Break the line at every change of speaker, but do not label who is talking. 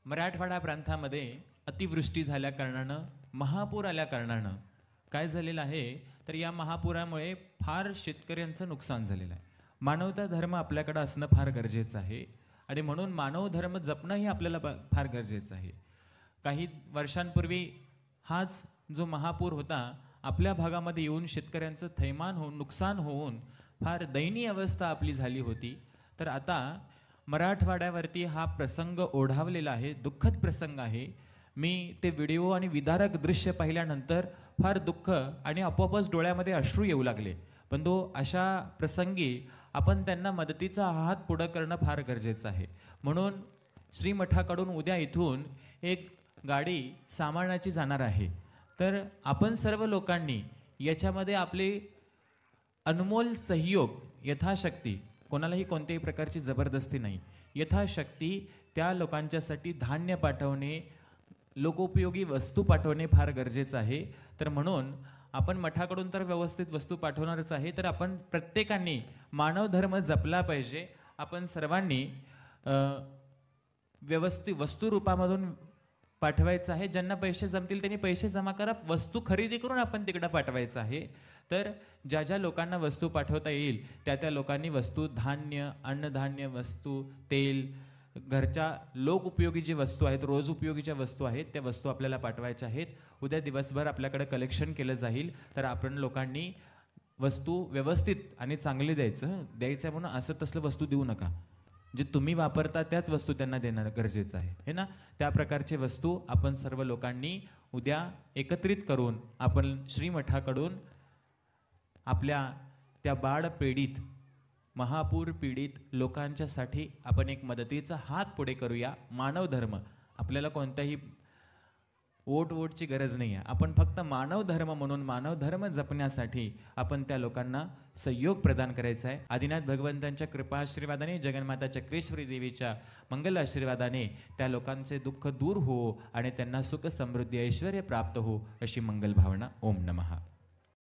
मराठवाडा प्रांतामध्ये अतिवृष्टी झाल्या कारणानं महापूर आल्या कारणानं काय झालेलं आहे तर या महापुरामुळे फार शेतकऱ्यांचं नुकसान झालेलं आहे. मानवता धर्म आपल्याकडे असणं फार गरजेचं आहे आणि म्हणून मानव धर्म जपणंही आपल्याला फार गरजेचं आहे. काही वर्षांपूर्वी हाच जो महापूर होता आपल्या भागामध्ये येऊन शेतकऱ्यांचं थैमान होऊन नुकसान होऊन फार दयनीय अवस्था आपली झाली होती. तर आता मराठवाड्यावरती हा प्रसंग ओढावलेला आहे, दुःखद प्रसंग आहे. मी ते व्हिडिओ आणि विदारक दृश्य पाहिल्यानंतर फार दुःख आणि आपोआपच डोळ्यामध्ये अश्रू येऊ लागले. पण तो अशा प्रसंगी आपण त्यांना मदतीचा हात पुढं करणं फार गरजेचं आहे. म्हणून श्रीमठाकडून उद्या इथून एक गाडी सामानाची जाणार आहे. तर आपण सर्व लोकांनी याच्यामध्ये आपले अनमोल सहयोग यथाशक्ती, कोणालाही कोणत्याही प्रकारची जबरदस्ती नाही, यथाशक्ती त्या लोकांच्यासाठी धान्य पाठवणे, लोकोपयोगी वस्तू पाठवणे फार गरजेचं आहे. तर म्हणून आपण मठाकडून तर व्यवस्थित वस्तू पाठवणारच आहे, तर आपण प्रत्येकाने मानव धर्म जपला पाहिजे. आपण सर्वांनी व्यवस्थित वस्तू रूपामधून पाठवायचं आहे. ज्यांना पैसे जमतील त्यांनी पैसे जमा करा, वस्तू खरेदी करून आपण तिकडं पाठवायचं आहे. तर ज्या ज्या लोकांना वस्तू पाठवता येईल त्या त्या लोकांनी वस्तू, धान्य, अन्नधान्य वस्तू, तेल, घरच्या लोक उपयोगी जी वस्तू आहेत, रोज उपयोगीच्या वस्तू आहेत, त्या वस्तू आपल्याला पाठवायच्या आहेत. उद्या दिवसभर आपल्याकडे कलेक्शन केलं जाईल. तर आपण लोकांनी वस्तू व्यवस्थित आणि चांगली द्यायचं म्हणून असं तसलं वस्तू देऊ नका. जे तुम्ही वापरता त्याच वस्तू त्यांना देणं गरजेचं आहे, हे ना. त्या प्रकारचे वस्तू आपण सर्व लोकांनी उद्या एकत्रित करून आपण श्रीमठाकडून आपल्या त्या बाढ पीडित, महापूर पीडित लोकांच्यासाठी आपण एक मदतीचा हात पुढे करूया. मानव धर्म, आपल्याला कोणत्याही वोटची गरज नाही आहे. आपण फक्त मानव धर्म म्हणून मानव धर्म जपण्यासाठी आपण त्या लोकांना सहयोग प्रदान करायचा आहे. आदिनाथ भगवंतांच्या कृपा आशीर्वादाने, जगन्माता चक्रेश्वरी देवीच्या मंगल आशीर्वादाने त्या लोकांचे दुःख दूर हो आणि त्यांना सुख समृद्धी ऐश्वर्य प्राप्त हो, अशी मंगल भावना. ओम नमः.